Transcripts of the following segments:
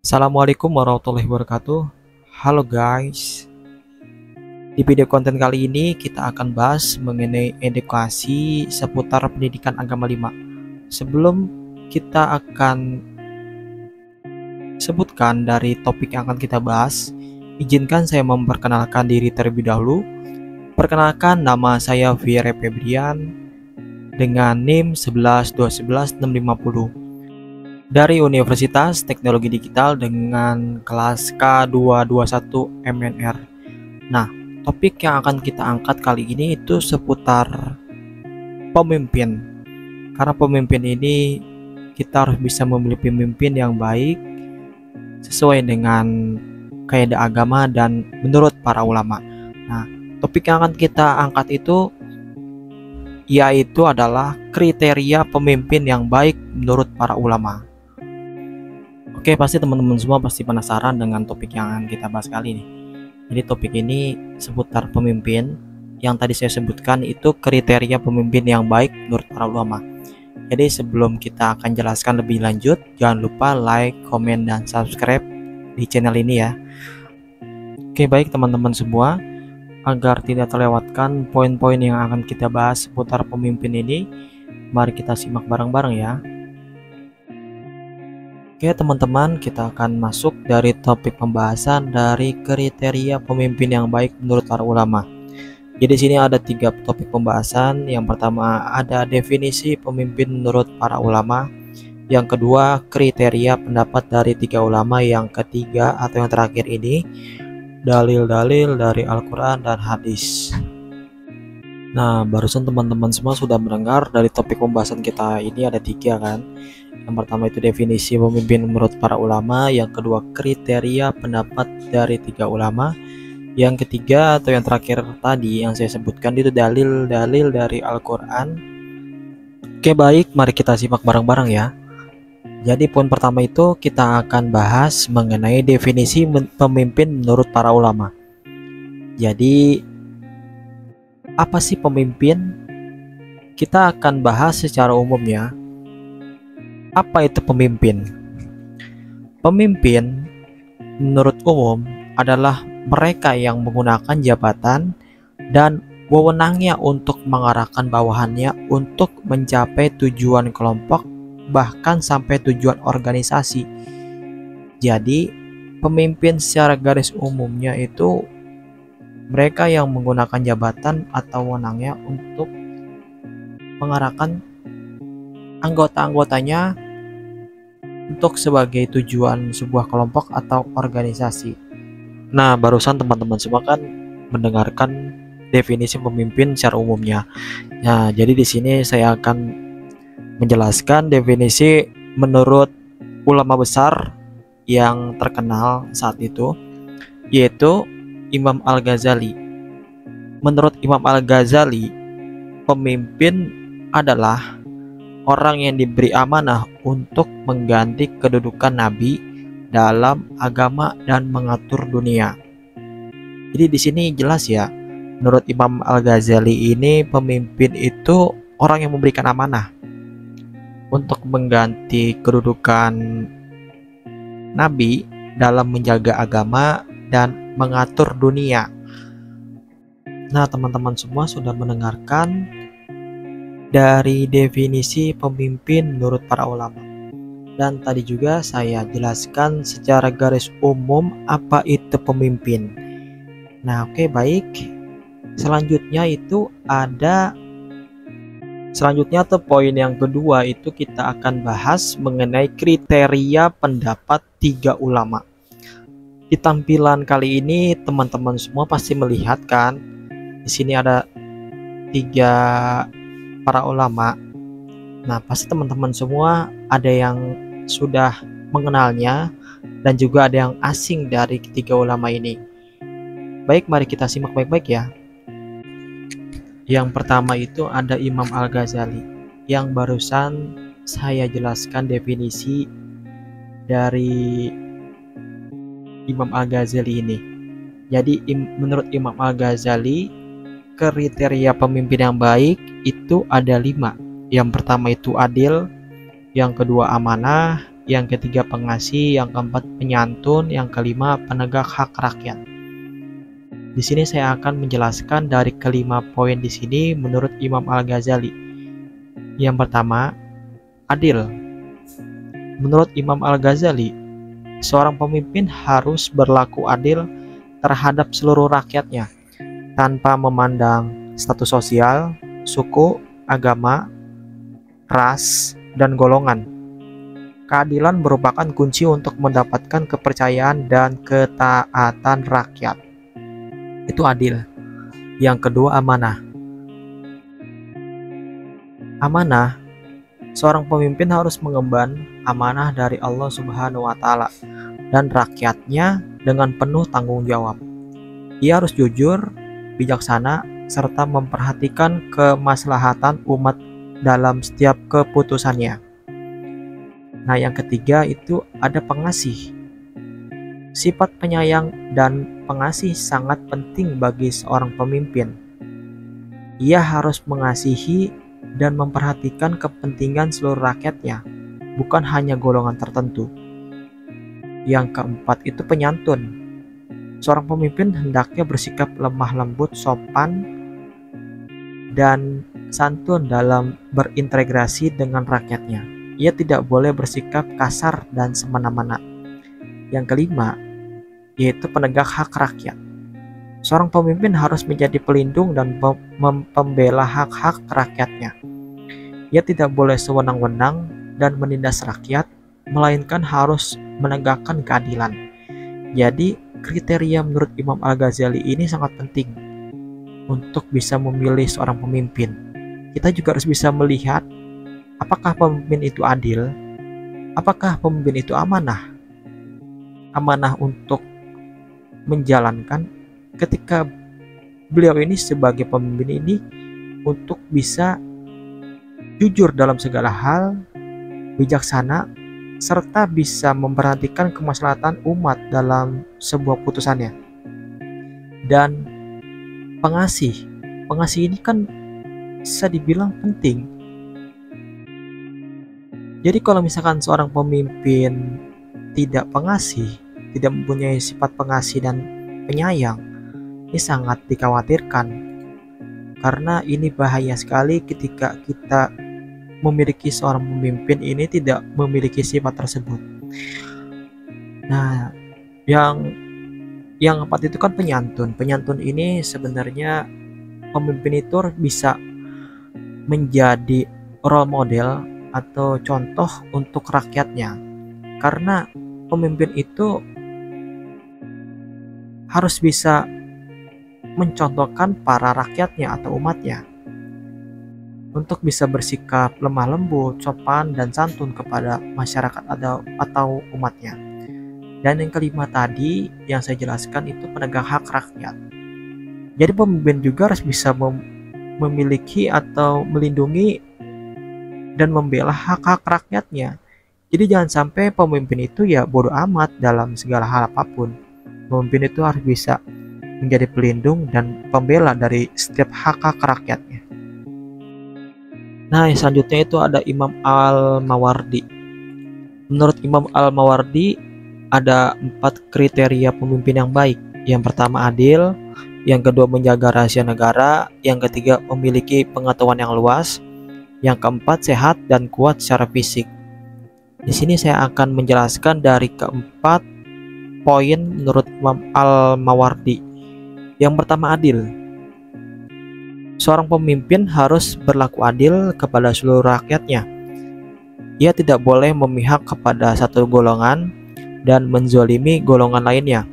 Assalamualaikum warahmatullahi wabarakatuh. Halo guys. Di video konten kali ini kita akan bahas mengenai edukasi seputar pendidikan agama 5. Sebelum kita akan sebutkan dari topik yang akan kita bahas, izinkan saya memperkenalkan diri terlebih dahulu. Perkenalkan, nama saya Fire Febrian dengan NIM 11211650 dari Universitas Teknologi Digital dengan kelas K221 MNR. Nah, topik yang akan kita angkat kali ini itu seputar pemimpin. Karena pemimpin ini kita harus bisa memilih pemimpin yang baik sesuai dengan kaidah agama dan menurut para ulama. Nah, topik yang akan kita angkat itu yaitu adalah kriteria pemimpin yang baik menurut para ulama. Oke, pasti teman-teman semua pasti penasaran dengan topik yang akan kita bahas kali ini. Jadi topik ini seputar pemimpin. Yang tadi saya sebutkan itu kriteria pemimpin yang baik menurut para ulama. Jadi sebelum kita akan jelaskan lebih lanjut, jangan lupa like, komen, dan subscribe di channel ini ya. Oke, baik teman-teman semua, agar tidak terlewatkan poin-poin yang akan kita bahas seputar pemimpin ini, mari kita simak bareng-bareng ya. Oke teman-teman, kita akan masuk dari topik pembahasan dari kriteria pemimpin yang baik menurut para ulama. Jadi sini ada 3 topik pembahasan. Yang pertama ada definisi pemimpin menurut para ulama. Yang kedua kriteria pendapat dari 3 ulama. Yang ketiga atau yang terakhir ini dalil-dalil dari Al-Quran dan hadis. Nah, barusan teman-teman semua sudah mendengar dari topik pembahasan kita ini ada 3 kan. Yang pertama itu definisi pemimpin menurut para ulama, yang kedua kriteria pendapat dari 3 ulama, yang ketiga atau yang terakhir tadi yang saya sebutkan itu dalil-dalil dari Al-Quran. Oke baik, mari kita simak bareng-bareng ya. Jadi poin pertama itu kita akan bahas mengenai definisi pemimpin menurut para ulama. Jadi apa sih pemimpin? Kita akan bahas secara umum ya. Apa itu pemimpin? Pemimpin menurut umum adalah mereka yang menggunakan jabatan dan wewenangnya untuk mengarahkan bawahannya untuk mencapai tujuan kelompok bahkan sampai tujuan organisasi. Jadi pemimpin secara garis umumnya itu mereka yang menggunakan jabatan atau wewenangnya untuk mengarahkan anggota-anggotanya untuk sebagai tujuan sebuah kelompok atau organisasi. Nah, barusan teman-teman semua kan mendengarkan definisi pemimpin secara umumnya. Nah, jadi di sini saya akan menjelaskan definisi menurut ulama besar yang terkenal saat itu, yaitu Imam Al-Ghazali. Menurut Imam Al-Ghazali, pemimpin adalah orang yang diberi amanah untuk mengganti kedudukan nabi dalam agama dan mengatur dunia. Jadi di sini jelas ya, menurut Imam Al-Ghazali ini pemimpin itu orang yang memberikan amanah untuk mengganti kedudukan nabi dalam menjaga agama dan mengatur dunia. Nah, teman-teman semua sudah mendengarkan dari definisi pemimpin menurut para ulama. Dan tadi juga saya jelaskan secara garis umum apa itu pemimpin. Nah, oke baik. Selanjutnya tuh poin yang kedua itu kita akan bahas mengenai kriteria pendapat 3 ulama. Di tampilan kali ini teman-teman semua pasti melihat kan, di sini ada 3 para ulama. Nah, pasti teman-teman semua ada yang sudah mengenalnya dan juga ada yang asing dari ketiga ulama ini. Baik, mari kita simak baik-baik ya. Yang pertama itu ada Imam Al-Ghazali yang barusan saya jelaskan definisi dari Imam Al-Ghazali ini. Jadi menurut Imam Al-Ghazali kriteria pemimpin yang baik itu ada 5. Yang pertama itu adil, yang kedua amanah, yang ketiga pengasih, yang keempat penyantun, yang kelima penegak hak rakyat. Di sini saya akan menjelaskan dari kelima poin di sini menurut Imam Al-Ghazali. Yang pertama, adil. Menurut Imam Al-Ghazali, seorang pemimpin harus berlaku adil terhadap seluruh rakyatnya tanpa memandang status sosial, suku, agama, ras, dan golongan. Keadilan merupakan kunci untuk mendapatkan kepercayaan dan ketaatan rakyat. Itu adil. Yang kedua, amanah. Amanah, seorang pemimpin harus mengemban amanah dari Allah Subhanahu wa Ta'ala dan rakyatnya dengan penuh tanggung jawab. Ia harus jujur, bijaksana, serta memperhatikan kemaslahatan umat dalam setiap keputusannya. Nah, yang ketiga itu ada pengasih. Sifat penyayang dan pengasih sangat penting bagi seorang pemimpin. Ia harus mengasihi dan memperhatikan kepentingan seluruh rakyatnya, bukan hanya golongan tertentu. Yang keempat itu penyantun. Seorang pemimpin hendaknya bersikap lemah lembut, sopan, dan santun dalam berintegrasi dengan rakyatnya. Ia tidak boleh bersikap kasar dan semena-mena. Yang kelima, yaitu penegak hak rakyat. Seorang pemimpin harus menjadi pelindung dan pembela hak-hak rakyatnya. Ia tidak boleh sewenang-wenang dan menindas rakyat, melainkan harus menegakkan keadilan. Jadi, kriteria menurut Imam Al-Ghazali ini sangat penting untuk bisa memilih seorang pemimpin. Kita juga harus bisa melihat apakah pemimpin itu adil, apakah pemimpin itu amanah. Amanah untuk menjalankan ketika beliau ini sebagai pemimpin ini untuk bisa jujur dalam segala hal, bijaksana, serta bisa memperhatikan kemaslahatan umat dalam sebuah putusannya. Dan pengasih ini kan bisa dibilang penting. Jadi kalau misalkan seorang pemimpin tidak pengasih, tidak mempunyai sifat pengasih dan penyayang, ini sangat dikhawatirkan. Karena ini bahaya sekali ketika kita memiliki seorang pemimpin ini tidak memiliki sifat tersebut. Nah, yang keempat itu kan penyantun. Penyantun ini sebenarnya pemimpin itu bisa menjadi role model atau contoh untuk rakyatnya. Karena pemimpin itu harus bisa mencontohkan para rakyatnya atau umatnya untuk bisa bersikap lemah lembut, sopan, dan santun kepada masyarakat atau umatnya. Dan yang kelima tadi yang saya jelaskan itu penegak hak rakyat. Jadi pemimpin juga harus bisa memiliki atau melindungi dan membela hak-hak rakyatnya. Jadi jangan sampai pemimpin itu ya bodoh amat dalam segala hal apapun. Pemimpin itu harus bisa menjadi pelindung dan pembela dari setiap hak-hak rakyatnya. Nah, yang selanjutnya itu ada Imam Al-Mawardi. Menurut Imam Al-Mawardi ada 4 kriteria pemimpin yang baik. Yang pertama adil, yang kedua menjaga rahasia negara, yang ketiga memiliki pengetahuan yang luas, yang keempat sehat dan kuat secara fisik. Di sini saya akan menjelaskan dari keempat poin menurut Imam Al-Mawardi. Yang pertama adil. Seorang pemimpin harus berlaku adil kepada seluruh rakyatnya. Ia tidak boleh memihak kepada satu golongan dan menzolimi golongan lainnya.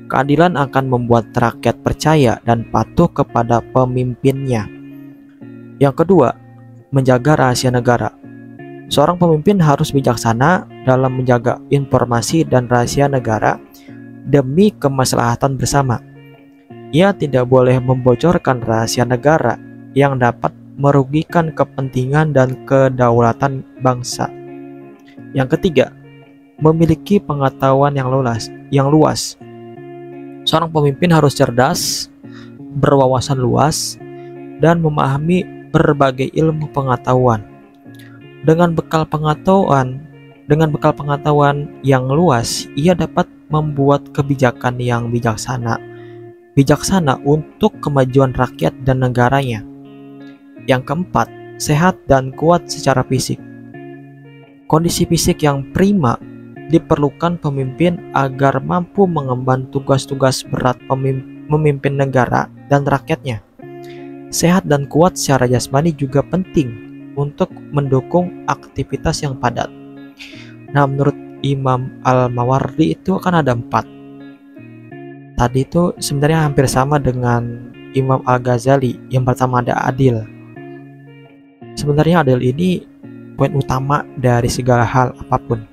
Keadilan akan membuat rakyat percaya dan patuh kepada pemimpinnya. Yang kedua, menjaga rahasia negara. Seorang pemimpin harus bijaksana dalam menjaga informasi dan rahasia negara demi kemaslahatan bersama. Ia tidak boleh membocorkan rahasia negara yang dapat merugikan kepentingan dan kedaulatan bangsa. Yang ketiga, memiliki pengetahuan yang luas. Seorang pemimpin harus cerdas, berwawasan luas, dan memahami berbagai ilmu pengetahuan. Dengan bekal pengetahuan Dengan bekal pengetahuan yang luas, ia dapat membuat kebijakan yang bijaksana untuk kemajuan rakyat dan negaranya. Yang keempat, sehat dan kuat secara fisik. Kondisi fisik yang prima diperlukan pemimpin agar mampu mengemban tugas-tugas berat memimpin negara dan rakyatnya. Sehat dan kuat secara jasmani juga penting untuk mendukung aktivitas yang padat. Nah, menurut Imam Al-Mawardi itu kan ada 4. Tadi itu sebenarnya hampir sama dengan Imam Al-Ghazali. Yang pertama ada adil. Sebenarnya adil ini poin utama dari segala hal apapun.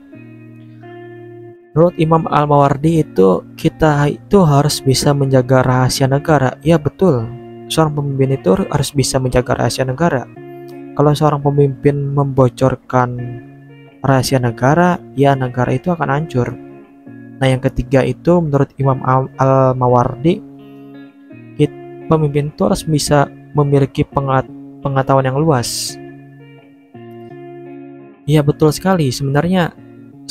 Menurut Imam Al-Mawardi itu kita itu harus bisa menjaga rahasia negara. Ya betul, seorang pemimpin itu harus bisa menjaga rahasia negara. Kalau seorang pemimpin membocorkan rahasia negara, ya negara itu akan hancur. Nah, yang ketiga itu menurut Imam Al-Mawardi, pemimpin itu harus bisa memiliki pengetahuan yang luas. Ya betul sekali, sebenarnya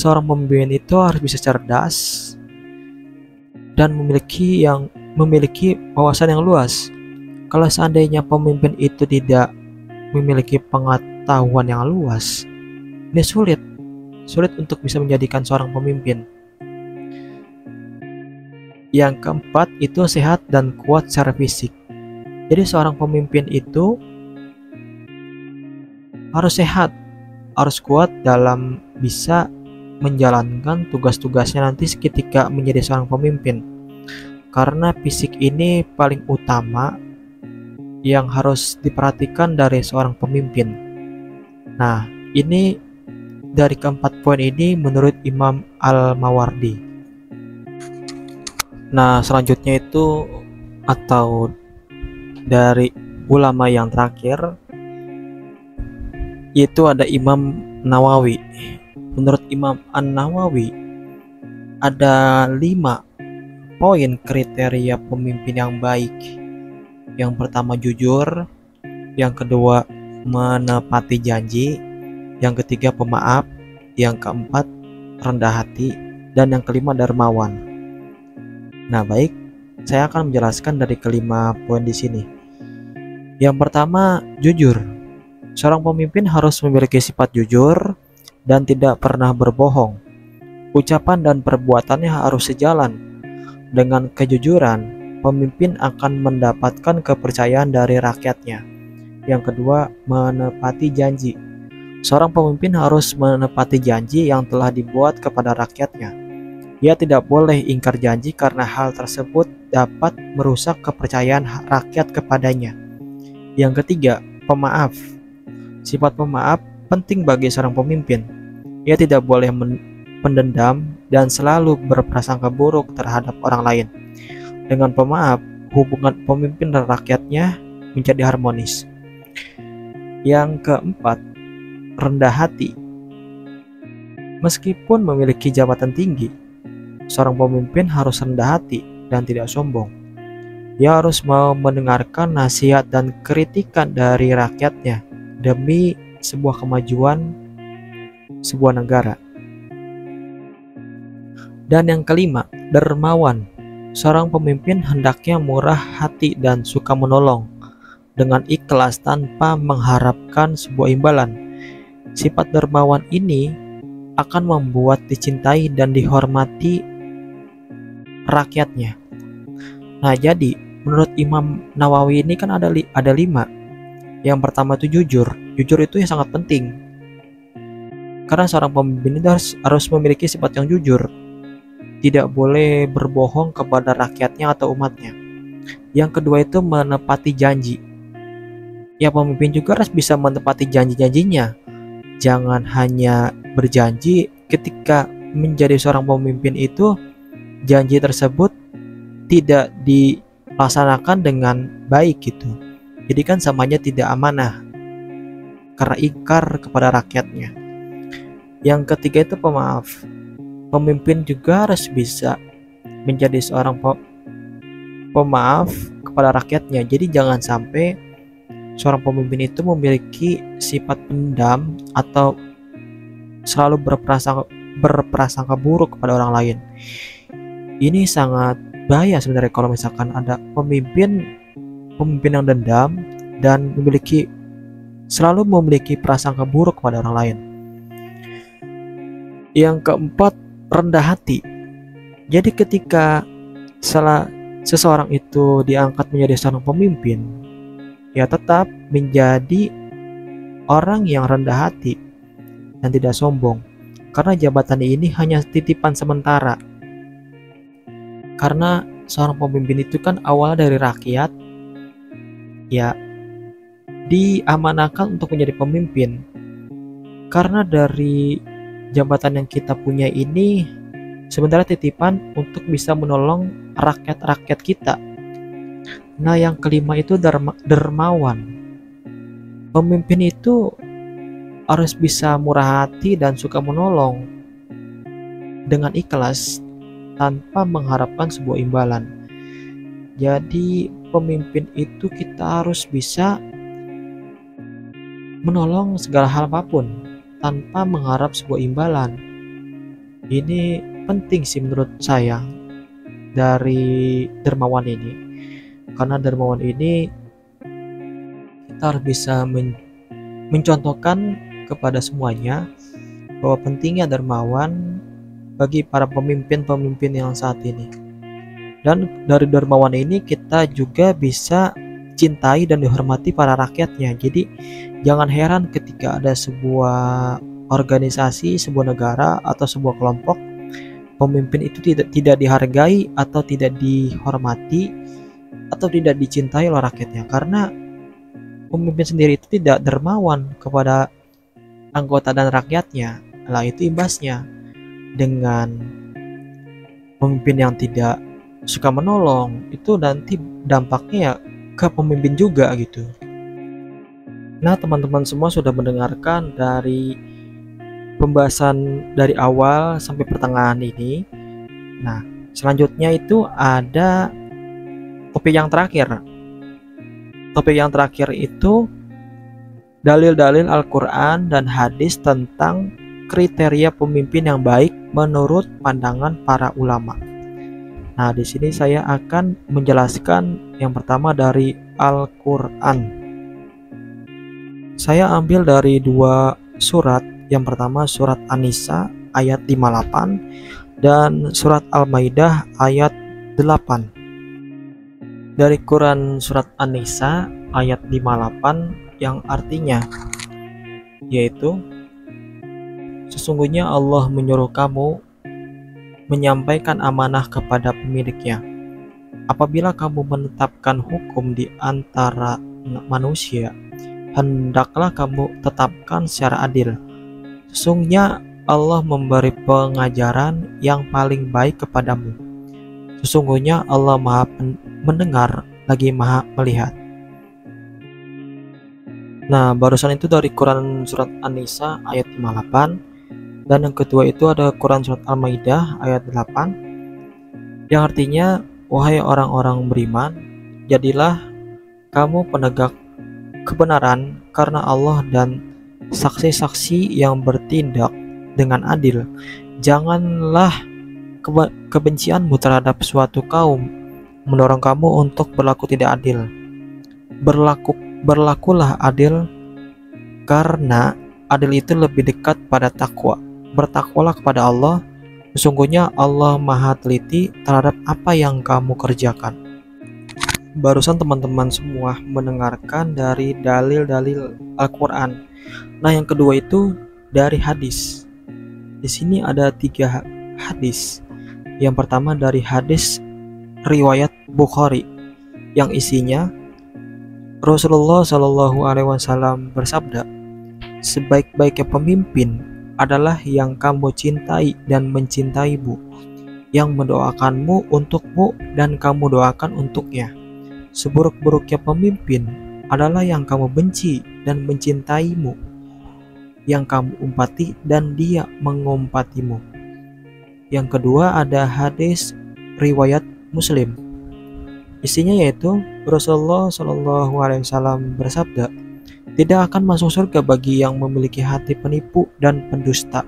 seorang pemimpin itu harus bisa cerdas dan memiliki wawasan yang luas. Kalau seandainya pemimpin itu tidak memiliki pengetahuan yang luas, ini sulit untuk bisa menjadikan seorang pemimpin. Yang keempat itu sehat dan kuat secara fisik. Jadi seorang pemimpin itu harus sehat, harus kuat dalam bisa menjalankan tugas-tugasnya nanti ketika menjadi seorang pemimpin. Karena fisik ini paling utama yang harus diperhatikan dari seorang pemimpin. Nah, ini dari keempat poin ini menurut Imam Al-Mawardi. Nah, selanjutnya itu atau dari ulama yang terakhir yaitu ada Imam Nawawi. Menurut Imam An-Nawawi ada 5 poin kriteria pemimpin yang baik. Yang pertama jujur, yang kedua menepati janji, yang ketiga pemaaf, yang keempat rendah hati, dan yang kelima dermawan. Nah, baik, saya akan menjelaskan dari kelima poin di sini. Yang pertama, jujur. Seorang pemimpin harus memiliki sifat jujur dan tidak pernah berbohong. Ucapan dan perbuatannya harus sejalan. Dengan kejujuran, pemimpin akan mendapatkan kepercayaan dari rakyatnya. Yang kedua, menepati janji. Seorang pemimpin harus menepati janji yang telah dibuat kepada rakyatnya. Ia tidak boleh ingkar janji karena hal tersebut dapat merusak kepercayaan rakyat kepadanya. Yang ketiga, pemaaf. Sifat pemaaf penting bagi seorang pemimpin. Ia tidak boleh pendendam dan selalu berprasangka buruk terhadap orang lain. Dengan pemaaf, hubungan pemimpin dan rakyatnya menjadi harmonis. Yang keempat, rendah hati. Meskipun memiliki jabatan tinggi, seorang pemimpin harus rendah hati dan tidak sombong. Ia harus mau mendengarkan nasihat dan kritikan dari rakyatnya demi sebuah kemajuan sebuah negara. Dan yang kelima, dermawan. Seorang pemimpin hendaknya murah hati dan suka menolong dengan ikhlas tanpa mengharapkan sebuah imbalan. Sifat dermawan ini akan membuat dicintai dan dihormati rakyatnya. Nah, jadi menurut Imam Nawawi ini kan ada 5. Yang pertama itu jujur. Jujur itu yang sangat penting. Karena seorang pemimpin itu harus memiliki sifat yang jujur. Tidak boleh berbohong kepada rakyatnya atau umatnya. Yang kedua itu menepati janji. Ya, pemimpin juga harus bisa menepati janji-janjinya. Jangan hanya berjanji ketika menjadi seorang pemimpin itu janji tersebut tidak dilaksanakan dengan baik gitu. Jadi kan samanya tidak amanah karena ingkar kepada rakyatnya. Yang ketiga itu pemaaf. Pemimpin juga harus bisa menjadi seorang pemaaf kepada rakyatnya. Jadi jangan sampai seorang pemimpin itu memiliki sifat pendam atau selalu berprasangka buruk kepada orang lain. Ini sangat bahaya sebenarnya kalau misalkan ada pemimpin yang dendam dan selalu memiliki prasangka buruk kepada orang lain. Yang keempat, rendah hati. Jadi ketika seseorang itu diangkat menjadi seorang pemimpin, ya tetap menjadi orang yang rendah hati dan tidak sombong, karena jabatan ini hanya titipan sementara. Karena seorang pemimpin itu kan awalnya dari rakyat, ya diamanahkan untuk menjadi pemimpin. Karena dari jabatan yang kita punya ini sebenarnya titipan untuk bisa menolong rakyat-rakyat kita. Nah, yang kelima itu dermawan. Pemimpin itu harus bisa murah hati dan suka menolong dengan ikhlas tanpa mengharapkan sebuah imbalan. Jadi pemimpin itu kita harus bisa menolong segala hal apapun tanpa mengharap sebuah imbalan. Ini penting sih menurut saya dari dermawan ini, karena dermawan ini kita harus bisa mencontohkan kepada semuanya bahwa pentingnya dermawan bagi para pemimpin yang saat ini. Dan dari dermawan ini kita juga bisa cintai dan dihormati para rakyatnya. Jadi jangan heran ketika ada sebuah organisasi, sebuah negara atau sebuah kelompok, pemimpin itu tidak dihargai atau tidak dihormati atau tidak dicintai oleh rakyatnya, karena pemimpin sendiri itu tidak dermawan kepada anggota dan rakyatnya. Lah itu imbasnya. Dengan pemimpin yang tidak suka menolong, itu nanti dampaknya ya ke pemimpin juga gitu. Nah, teman-teman semua sudah mendengarkan dari pembahasan dari awal sampai pertengahan ini. Nah, selanjutnya itu ada topik yang terakhir. Topik yang terakhir itu dalil-dalil Al-Quran dan hadis tentang kriteria pemimpin yang baik menurut pandangan para ulama. Nah, di sini saya akan menjelaskan yang pertama dari Al-Quran. Saya ambil dari dua surat. Yang pertama surat An-Nisa ayat 58 dan surat Al-Maidah ayat 8. Dari Quran surat An-Nisa ayat 58 yang artinya yaitu, sesungguhnya Allah menyuruh kamu menyampaikan amanah kepada pemiliknya. Apabila kamu menetapkan hukum di antara manusia, hendaklah kamu tetapkan secara adil. Sesungguhnya Allah memberi pengajaran yang paling baik kepadamu. Sesungguhnya Allah Maha mendengar lagi Maha melihat. Nah, barusan itu dari Quran surat An-Nisa ayat 58, dan yang kedua itu ada Quran surat Al-Maidah ayat 8 yang artinya, wahai orang-orang beriman, jadilah kamu penegak kebenaran karena Allah dan saksi-saksi yang bertindak dengan adil. Janganlah kebencianmu terhadap suatu kaum mendorong kamu untuk berlaku tidak adil. Berlakulah adil, karena adil itu lebih dekat pada takwa. Bertakwalah kepada Allah, sesungguhnya Allah Maha teliti terhadap apa yang kamu kerjakan. Barusan teman-teman semua mendengarkan dari dalil-dalil Al-Quran. Nah, yang kedua itu dari hadis. Di sini ada 3 hadis. Yang pertama dari hadis riwayat Bukhari yang isinya Rasulullah Shallallahu Alaihi Wasallam bersabda, sebaik-baiknya pemimpin adalah yang kamu cintai dan mencintaimu, yang mendoakanmu untukmu dan kamu doakan untuknya. Seburuk-buruknya pemimpin adalah yang kamu benci dan mencintaimu, yang kamu umpati dan dia mengumpatimu. Yang kedua ada hadis riwayat Muslim. Isinya yaitu Rasulullah Shallallahu Alaihi Wasallam bersabda, tidak akan masuk surga bagi yang memiliki hati penipu dan pendusta.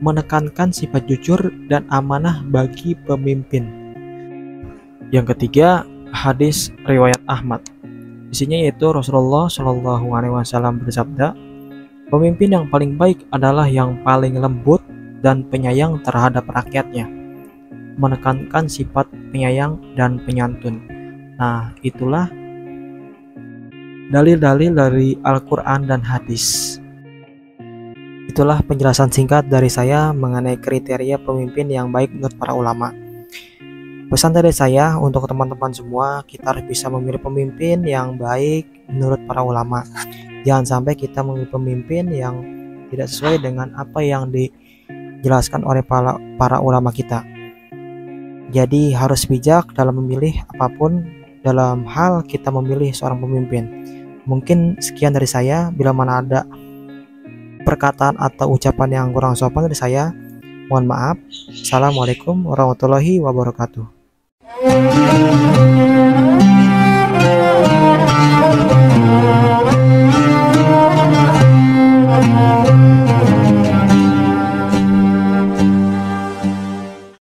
menekankan sifat jujur dan amanah bagi pemimpin. Yang ketiga, hadis riwayat Ahmad. Isinya yaitu Rasulullah Shallallahu Alaihi Wasallam bersabda, pemimpin yang paling baik adalah yang paling lembut dan penyayang terhadap rakyatnya, menekankan sifat penyayang dan penyantun. Nah, itulah dalil-dalil dari Al-Quran dan hadis. Itulah penjelasan singkat dari saya mengenai kriteria pemimpin yang baik menurut para ulama. Pesan dari saya untuk teman-teman semua, kita harus bisa memilih pemimpin yang baik menurut para ulama. Jangan sampai kita memilih pemimpin yang tidak sesuai dengan apa yang dijelaskan oleh para ulama kita. Jadi harus bijak dalam memilih apapun dalam hal kita memilih seorang pemimpin. Mungkin sekian dari saya. Bila mana ada perkataan atau ucapan yang kurang sopan dari saya, mohon maaf. Assalamualaikum warahmatullahi wabarakatuh.